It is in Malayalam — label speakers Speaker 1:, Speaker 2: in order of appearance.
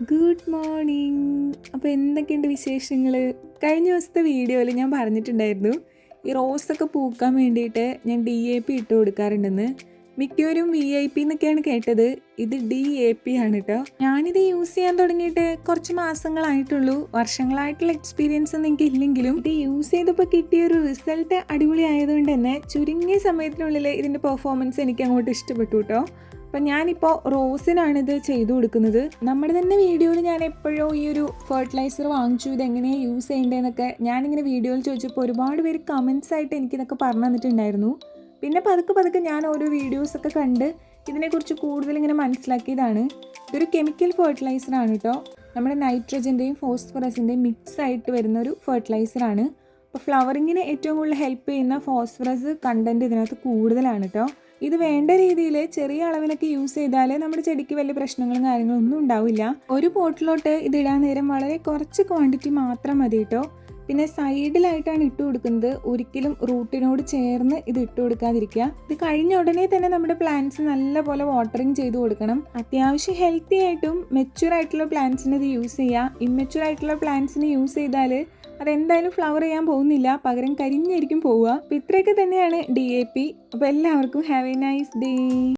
Speaker 1: Good morning. അപ്പോൾ എന്തൊക്കെയുണ്ട് വിശേഷങ്ങൾ? കഴിഞ്ഞ ദിവസത്തെ വീഡിയോയിൽ ഞാൻ പറഞ്ഞിട്ടുണ്ടായിരുന്നു ഈ റോസൊക്കെ പൂക്കാൻ വേണ്ടിയിട്ട് ഞാൻ DAP ഇട്ട് കൊടുക്കാറുണ്ടെന്ന്. മിക്കവരും VIP എന്നൊക്കെയാണ് കേട്ടത്. ഇത് DAP ആണ് കേട്ടോ. ഞാനിത് യൂസ് ചെയ്യാൻ തുടങ്ങിയിട്ട് കുറച്ച് മാസങ്ങളായിട്ടുള്ളൂ. വർഷങ്ങളായിട്ടുള്ള എക്സ്പീരിയൻസ് ഒന്നും എനിക്ക് ഇല്ലെങ്കിലും ഇത് യൂസ് ചെയ്തപ്പോൾ കിട്ടിയ ഒരു റിസൾട്ട് അടിപൊളി ആയതുകൊണ്ട് തന്നെ ചുരുങ്ങിയ സമയത്തിനുള്ളിൽ ഇതിൻ്റെ പെർഫോമൻസ് എനിക്ക് അങ്ങോട്ട് ഇഷ്ടപ്പെട്ടു കേട്ടോ. അപ്പം ഞാനിപ്പോൾ റോസിനാണിത് ചെയ്തു കൊടുക്കുന്നത്. നമ്മുടെ തന്നെ വീഡിയോയിൽ ഞാൻ എപ്പോഴോ ഈ ഒരു ഫെർട്ടിലൈസർ വാങ്ങിച്ചു, ഇതെങ്ങനെയാണ് യൂസ് ചെയ്യേണ്ടതെന്നൊക്കെ ഞാനിങ്ങനെ വീഡിയോയിൽ ചോദിച്ചപ്പോൾ ഒരുപാട് പേര് കമൻസ് ആയിട്ട് എനിക്കിതൊക്കെ പറഞ്ഞു തന്നിട്ടുണ്ടായിരുന്നു. പിന്നെ പതുക്കെ ഞാൻ ഓരോ വീഡിയോസൊക്കെ കണ്ട് ഇതിനെക്കുറിച്ച് കൂടുതൽ ഇങ്ങനെ മനസ്സിലാക്കിയതാണ്. ഇതൊരു കെമിക്കൽ ഫെർട്ടിലൈസറാണ് കേട്ടോ. നമ്മുടെ നൈട്രജൻ്റെയും ഫോസ്ഫറസിൻ്റെയും മിക്സ് ആയിട്ട് വരുന്ന ഒരു ഫെർട്ടിലൈസറാണ്. അപ്പോൾ ഫ്ലവറിങ്ങിന് ഏറ്റവും കൂടുതൽ ഹെൽപ്പ് ചെയ്യുന്ന ഫോസ്ഫറസ് കണ്ടൻറ്റ് ഇതിനകത്ത് കൂടുതലാണ് കേട്ടോ. ഇത് വേണ്ട രീതിയിൽ ചെറിയ അളവിലൊക്കെ യൂസ് ചെയ്താൽ നമ്മുടെ ചെടിക്ക് വലിയ പ്രശ്നങ്ങളും കാര്യങ്ങളും ഒന്നും ഉണ്ടാവില്ല. ഒരു പോട്ടിലോട്ട് ഇതിടാൻ നേരം വളരെ കുറച്ച് ക്വാണ്ടിറ്റി മാത്രം മതി കേട്ടോ. പിന്നെ സൈഡിലായിട്ടാണ് ഇട്ട് കൊടുക്കുന്നത്. ഒരിക്കലും റൂട്ടിനോട് ചേർന്ന് ഇത് ഇട്ട് കൊടുക്കാതിരിക്കുക. ഇത് കഴിഞ്ഞ ഉടനെ തന്നെ നമ്മുടെ പ്ലാന്റ്സ് നല്ലപോലെ വാട്ടറിങ് ചെയ്ത് കൊടുക്കണം. അത്യാവശ്യം ഹെൽത്തി ആയിട്ടും മെച്യൂർ ആയിട്ടുള്ള പ്ലാന്റ്സിന് ഇത് യൂസ് ചെയ്യുക. ഇമ്മെച്യൂർ ആയിട്ടുള്ള പ്ലാന്റ്സിന് യൂസ് ചെയ്താൽ അതെന്തായാലും ഫ്ലവർ ചെയ്യാൻ പോകുന്നില്ല, പകരം കരിഞ്ഞായിരിക്കും പോവുക. അപ്പോൾ ഇത്രയൊക്കെ തന്നെയാണ് DAP. അപ്പോൾ എല്ലാവർക്കും ഹാവ് എ നൈസ് ഡേ.